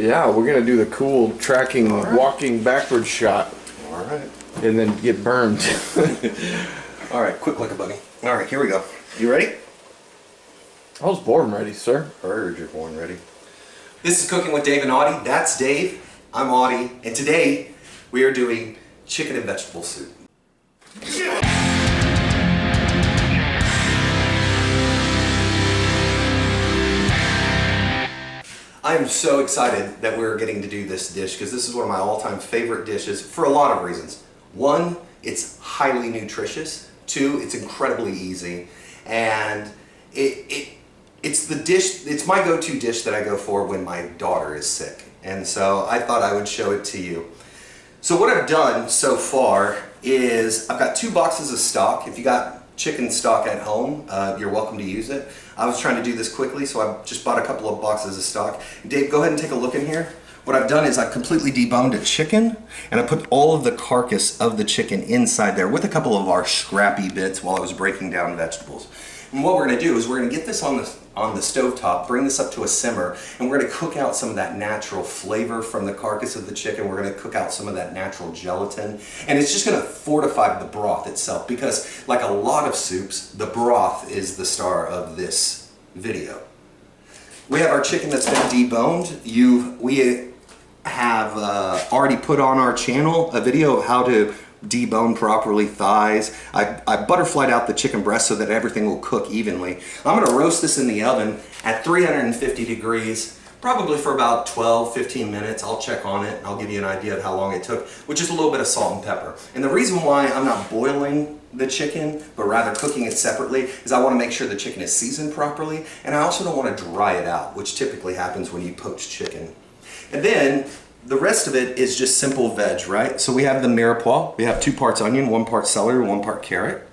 Yeah, we're gonna do the cool tracking, walking backwards shot. All right. And then get burned. All right, quick like a bunny. All right, here we go. You ready? I was born ready, sir. Heard you're born ready. This is Cooking with Dave and Audie. That's Dave. I'm Audie. And today we are doing chicken and vegetable soup. I am so excited that we're getting to do this dish because this is one of my all-time favorite dishes for a lot of reasons. One, it's highly nutritious. Two, it's incredibly easy. And it's the dish, it's my go-to dish that I go for when my daughter is sick. And so I thought I would show it to you. So what I've done so far is I've got 2 boxes of stock. If you got chicken stock at home, you're welcome to use it. I was trying to do this quickly, so I just bought a couple of boxes of stock. Dave, go ahead and take a look in here. What I've done is I've completely deboned a chicken, and I put all of the carcass of the chicken inside there with a couple of our scrappy bits while I was breaking down vegetables. And what we're gonna do is we're gonna get this on the stovetop, bring this up to a simmer, and we're gonna cook out some of that natural flavor from the carcass of the chicken. We're gonna cook out some of that natural gelatin, and it's just gonna fortify the broth itself because, like a lot of soups, the broth is the star of this video. We have our chicken that's been deboned. We have already put on our channel a video of how to debone properly thighs. I butterflied out the chicken breast so that everything will cook evenly. I'm gonna roast this in the oven at 350 degrees, probably for about 12-15 minutes. I'll check on it and I'll give you an idea of how long it took, with just a little bit of salt and pepper. And the reason why I'm not boiling the chicken, but rather cooking it separately, is I wanna make sure the chicken is seasoned properly, and I also don't wanna dry it out, which typically happens when you poach chicken. And then the rest of it is just simple veg, right? So we have the mirepoix. We have 2 parts onion, 1 part celery, 1 part carrot.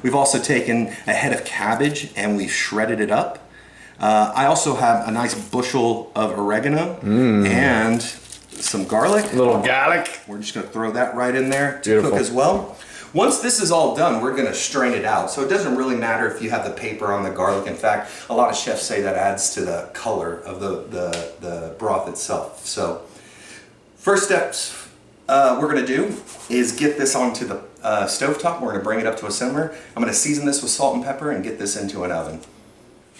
We've also taken a head of cabbage and we've shredded it up. I also have a nice bushel of oregano and some garlic. A little garlic. We're just gonna throw that right in there to cook as well. Once this is all done, we're gonna strain it out. So it doesn't really matter if you have the paper on the garlic. In fact, a lot of chefs say that adds to the color of the broth itself. So first steps we're gonna do is get this onto the stovetop. We're gonna bring it up to a simmer. I'm gonna season this with salt and pepper and get this into an oven.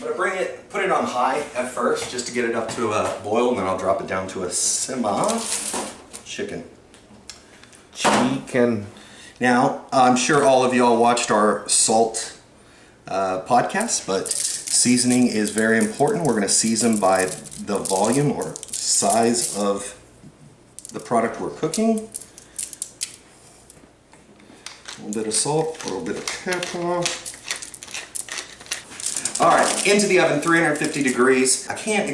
I'm gonna put it on high at first just to get it up to a boil, and then I'll drop it down to a simmer. Chicken. Now, I'm sure all of y'all watched our salt podcast, but seasoning is very important. We're gonna season by the volume or size of the product we're cooking. A little bit of salt, a little bit of pepper. All right, into the oven, 350 degrees. I can't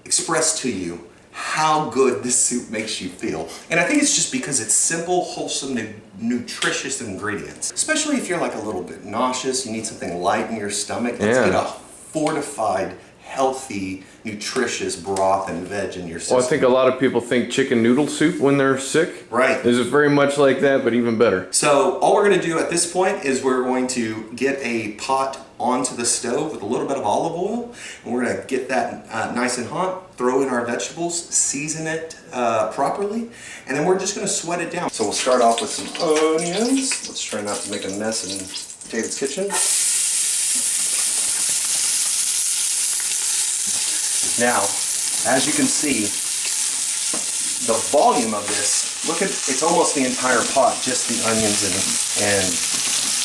express to you how good this soup makes you feel. And I think it's just because it's simple, wholesome, nutritious ingredients. Especially if you're like a little bit nauseous, you need something light in your stomach. Let's get a fortified, healthy, nutritious broth and veg in your system. Well, I think a lot of people think chicken noodle soup when they're sick. Right. This is very much like that, but even better. So all we're gonna do at this point is we're going to get a pot onto the stove with a little bit of olive oil, and we're gonna get that nice and hot, throw in our vegetables, season it properly, and then we're just gonna sweat it down. So we'll start off with some onions. Let's try not to make a mess in David's kitchen. Now, as you can see, the volume of this, look at, it's almost the entire pot, just the onions and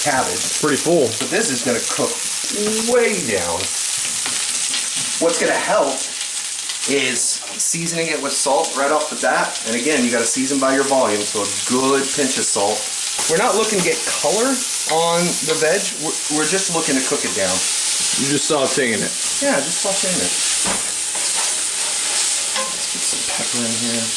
cabbage. Pretty full. So this is gonna cook way down. What's gonna help is seasoning it with salt right off the bat. And again, you gotta season by your volume, so a good pinch of salt. We're not looking to get color on the veg, we're just looking to cook it down. You're just sauteing it. Yeah, just sauteing it. Let's get some pepper in here.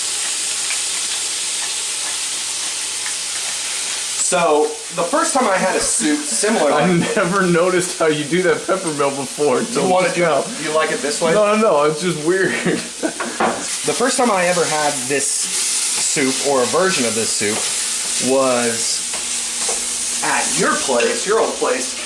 So, the first time I had a soup similar, I've never noticed how you do that pepper mill before. You want to do it? You like it this way? No, it's just weird. The first time I ever had this soup, or a version of this soup, was at your place, your old place.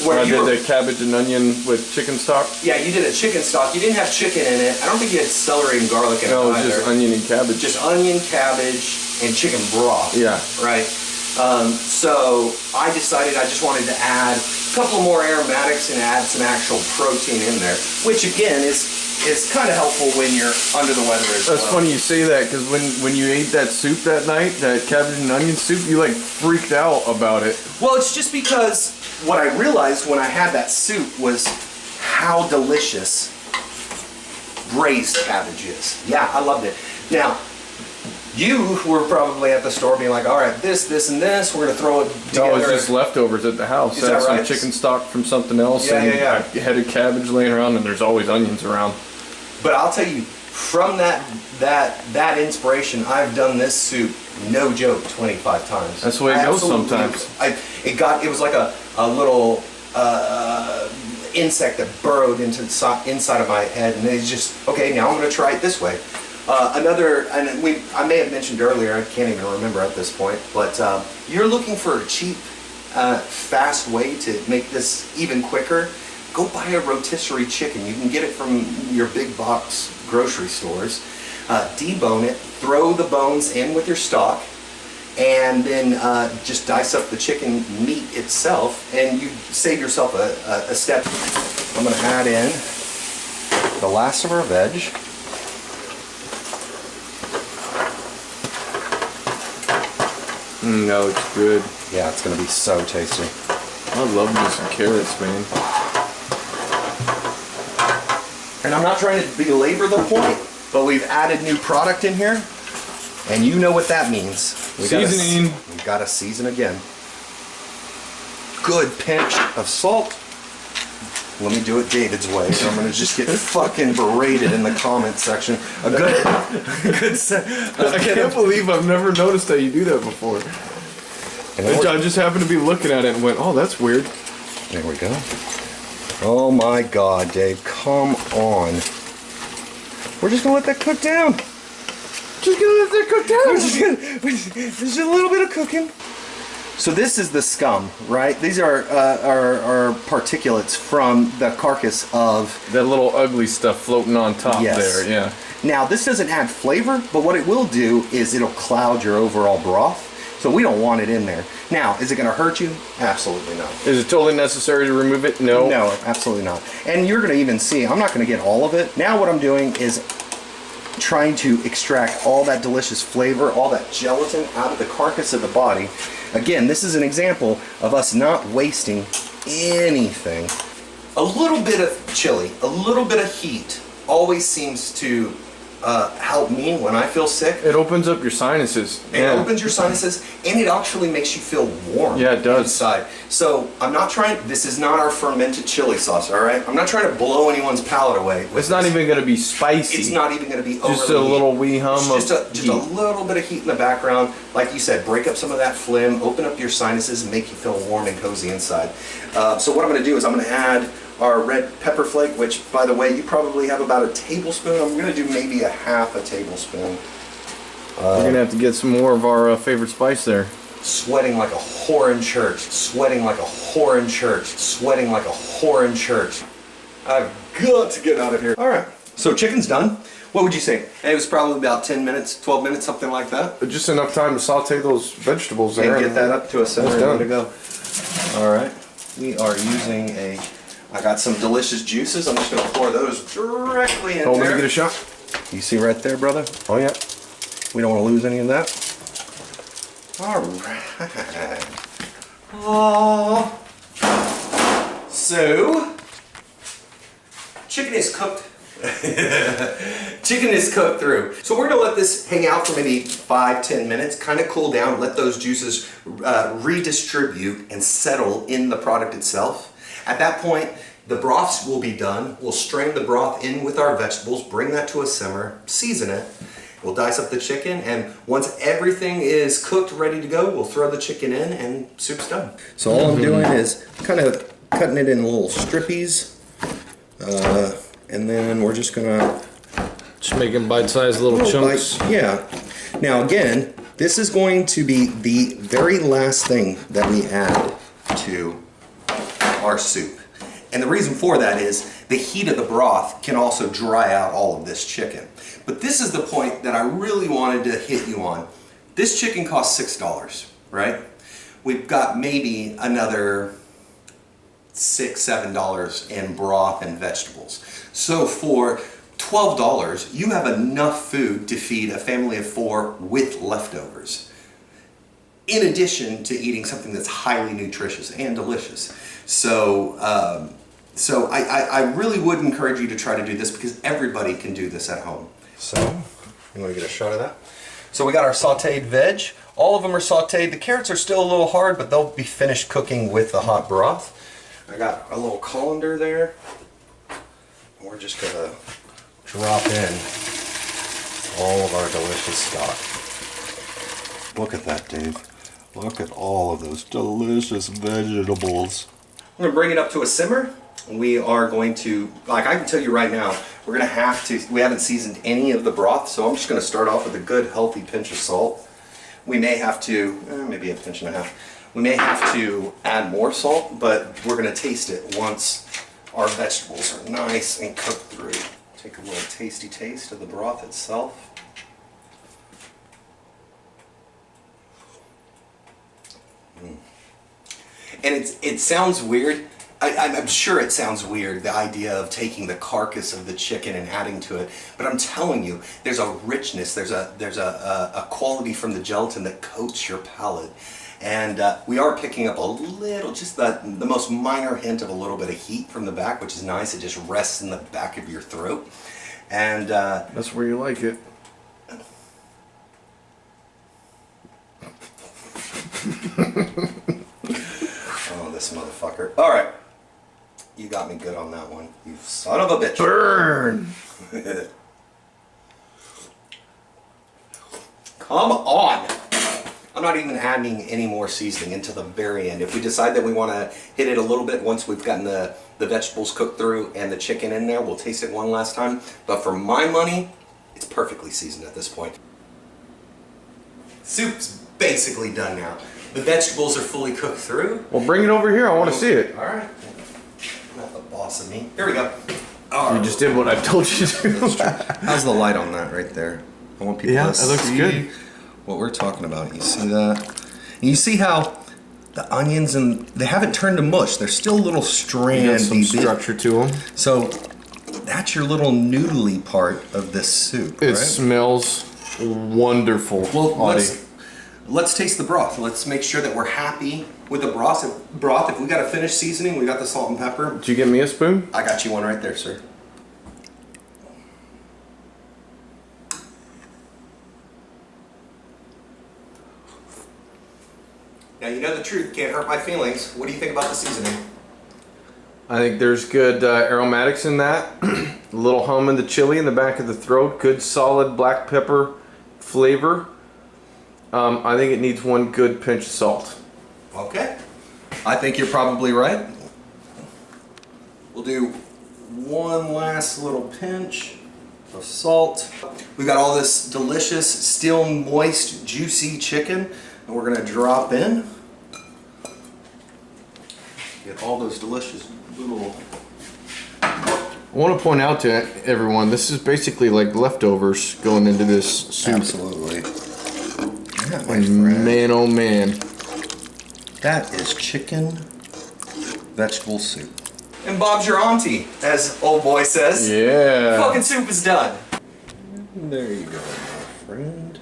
I did the cabbage and onion with chicken stock. Yeah, you did a chicken stock. You didn't have chicken in it. I don't think you had celery and garlic in it No, either. just onion and cabbage. Just onion, cabbage, and chicken broth. Yeah. Right. So I decided I just wanted to add a couple more aromatics and add some actual protein in there, which again is kind of helpful when you're under the weather as well. That's funny you say that, because when you ate that soup that night, that cabbage and onion soup, you like freaked out about it. Well, it's just because what I realized when I had that soup was how delicious braised cabbage is. Yeah, I loved it. Now, you were probably at the store being like, all right, this, and this, we're going to throw it together. No, it's just leftovers at the house. Is that some right? chicken stock from something else, Yeah, and yeah. I had a cabbage laying around, and there's always onions around. But I'll tell you, from that inspiration, I've done this soup, no joke, 25 times. That's the way it goes sometimes. It was like a little insect that burrowed into inside of my head, and it's just, okay, now I'm going to try it this way. I may have mentioned earlier, I can't even remember at this point, but you're looking for a cheap, fast way to make this even quicker, go buy a rotisserie chicken. You can get it from your big box grocery stores. Debone it, throw the bones in with your stock, and then just dice up the chicken meat itself, and you save yourself a step. I'm going to add in the last of our veg. No, it's good. Yeah, it's going to be so tasty. I love me some carrots, man. And I'm not trying to belabor the point, but we've added new product in here, and you know what that means. Seasoning. We got to season again. Good pinch of salt. Let me do it David's way, or I'm going to just get fucking berated in the comment section. A good I can't believe I've never noticed that you do that before. I just happened to be looking at it and went, oh, that's weird. There we go. Oh my God, Dave, come on. We're just going to let that cook down. Just going to let that cook down. Just a little bit of cooking. So this is the scum, right? These are particulates from the carcass of... That little ugly stuff floating on top there, yeah. Now, this doesn't add flavor, but what it will do is it'll cloud your overall broth. So we don't want it in there. Now, is it going to hurt you? Absolutely not. Is it totally necessary to remove it? No. No, absolutely not. And you're going to even see, I'm not going to get all of it. Now what I'm doing is trying to extract all that delicious flavor, all that gelatin out of the carcass of the body. Again, this is an example of us not wasting anything. A little bit of chili, a little bit of heat always seems to help me when I feel sick. It opens up your sinuses. It opens your sinuses, and it actually makes you feel warm. Yeah, it does. Inside. So I'm not trying. This is not our fermented chili sauce. All right. I'm not trying to blow anyone's palate away. It's not even going to be spicy. It's not even going to be overly just a little wee hum just a little bit of heat in the background. Like you said, break up some of that phlegm, open up your sinuses, and make you feel warm and cozy inside. So what I'm going to do is I'm going to add our red pepper flake, which, by the way, you probably have about a tablespoon. I'm going to do maybe a half a tablespoon. We're going to have to get some more of our favorite spice there. Sweating like a whore in church. Sweating like a whore in church. Sweating like a whore in church. I've got to get out of here. All right. So chicken's done. What would you say? It was probably about 10 minutes, 12 minutes, something like that. Just enough time to saute those vegetables there. And get that up to a simmer and done. to go. All right. We are using I got some delicious juices. I'm just going to pour those directly in Oh, there. let me get a shot. You see right there, brother? Oh, yeah. We don't want to lose any of that. All right. Oh. So, chicken is cooked. Chicken is cooked through. So we're going to let this hang out for maybe 5-10 minutes, kind of cool down, let those juices redistribute and settle in the product itself. At that point, the broths will be done. We'll strain the broth in with our vegetables, bring that to a simmer, season it. We'll dice up the chicken, and once everything is cooked, ready to go, we'll throw the chicken in, and soup's done. So all I'm doing is kind of cutting it in little strippies, and then we're just gonna Just making bite-sized little chunks. yeah. Now again, this is going to be the very last thing that we add to our soup. And the reason for that is the heat of the broth can also dry out all of this chicken. But this is the point that I really wanted to hit you on. This chicken costs $6, right? We've got maybe another $6, $7 in broth and vegetables. So for $12, you have enough food to feed a family of 4 with leftovers, in addition to eating something that's highly nutritious and delicious. So, I really would encourage you to try to do this because everybody can do this at home. So, you want to get a shot of that? So we got our sauteed veg. All of them are sauteed. The carrots are still a little hard, but they'll be finished cooking with the hot broth. I got a little colander there. We're just gonna drop in all of our delicious stock. Look at that, Dave. Look at all of those delicious vegetables. I'm gonna bring it up to a simmer. We are going to, like I can tell you right now, we're gonna have to, we haven't seasoned any of the broth, so I'm just gonna start off with a good healthy pinch of salt. We may have to, maybe a pinch and a half. We may have to add more salt, but we're gonna taste it once our vegetables are nice and cooked through. Take a little tasty taste of the broth itself. And it sounds weird. I'm sure it sounds weird, the idea of taking the carcass of the chicken and adding to it, but I'm telling you, there's a richness, there's a quality from the gelatin that coats your palate. And we are picking up a little, just the most minor hint of a little bit of heat from the back, which is nice. It just rests in the back of your throat. And that's where you like it. Oh, this motherfucker. All right. You got me good on that one. You son of a bitch. Burn! Come on! I'm not even adding any more seasoning until the very end. If we decide that we want to hit it a little bit once we've gotten the vegetables cooked through and the chicken in there, we'll taste it one last time. But for my money, it's perfectly seasoned at this point. Soup's basically done now. The vegetables are fully cooked through. Well, bring it over here. I want to see it. All right. Not the boss of me. Here we go. You just did what I told you to. How's the light on that right there? I want people to it looks see good. What we're talking about. You see that? And you see how the onions, and they haven't turned to mush. They're still little strandy. Some structure to them. So that's your little noodly part of this soup, It right? smells wonderful. Well, Audie. let's taste the broth. Let's make sure that we're happy with the broth. If we got a finished seasoning, we got the salt and pepper. Did you get me a spoon? I got you one right there, sir. Now you know the truth, can't hurt my feelings. What do you think about the seasoning? I think there's good aromatics in that. A little hum in the chili in the back of the throat. Good solid black pepper flavor. I think it needs one good pinch of salt. Okay. I think you're probably right. We'll do one last little pinch of salt. We've got all this delicious, still moist, juicy chicken. And we're gonna drop in. Get all those delicious little... I want to point out to everyone, this is basically like leftovers going into this soup. Absolutely. Yeah, my And friend. man, oh man. That is chicken vegetable soup. And Bob's your auntie, as old boy says. Yeah. Fucking soup is done. There you go, my friend.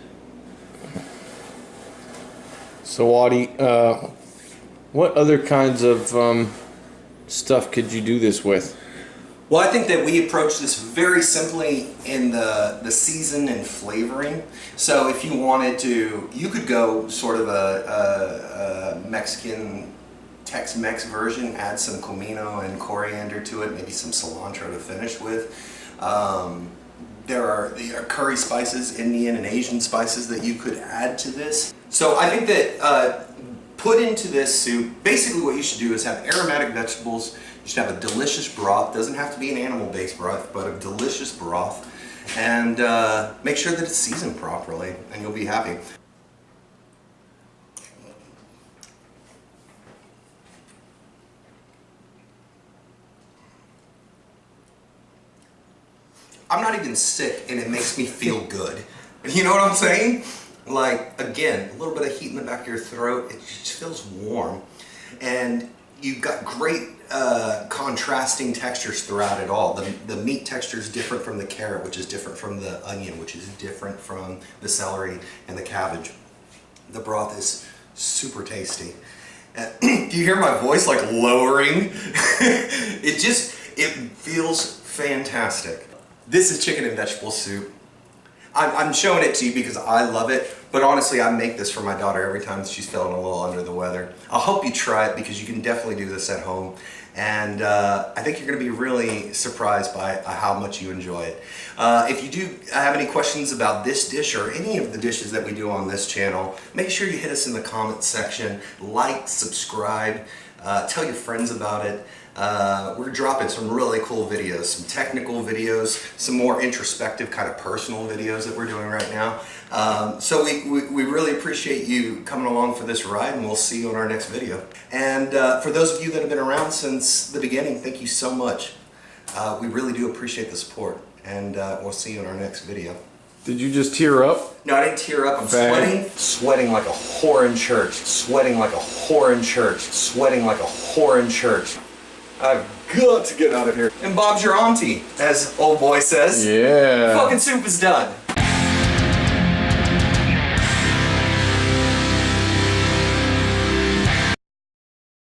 So Audie, what other kinds of stuff could you do this with? Well, I think that we approach this very simply in the season and flavoring. So if you wanted to, you could go sort of a Mexican Tex-Mex version, add some comino and coriander to it, maybe some cilantro to finish with. There are curry spices, Indian and Asian spices that you could add to this. So I think that put into this soup, basically what you should do is have aromatic vegetables. You should have a delicious broth. Doesn't have to be an animal-based broth, but a delicious broth. And make sure that it's seasoned properly, and you'll be happy. I'm not even sick and it makes me feel good. You know what I'm saying? Like, again, a little bit of heat in the back of your throat, it just feels warm. And you've got great contrasting textures throughout it all. The meat texture is different from the carrot, which is different from the onion, which is different from the celery and the cabbage. The broth is super tasty. Do you hear my voice like lowering? It feels fantastic. This is chicken and vegetable soup. I'm showing it to you because I love it, but honestly, I make this for my daughter every time she's feeling a little under the weather. I'll hope you try it because you can definitely do this at home, and I think you're going to be really surprised by how much you enjoy it. If you do have any questions about this dish or any of the dishes that we do on this channel, make sure you hit us in the comments section, like, subscribe, tell your friends about it. We're dropping some really cool videos, some technical videos, some more introspective kind of personal videos that we're doing right now. So we really appreciate you coming along for this ride, and we'll see you in our next video. And for those of you that have been around since the beginning, thank you so much. We really do appreciate the support, and we'll see you in our next video. Did you just tear up? No, I didn't tear up. I'm Bang. sweating like a whore in church, sweating like a whore in church, sweating like a whore in church. I've got to get out of here. And Bob's your auntie, as old boy says. Yeah. Fucking soup is done.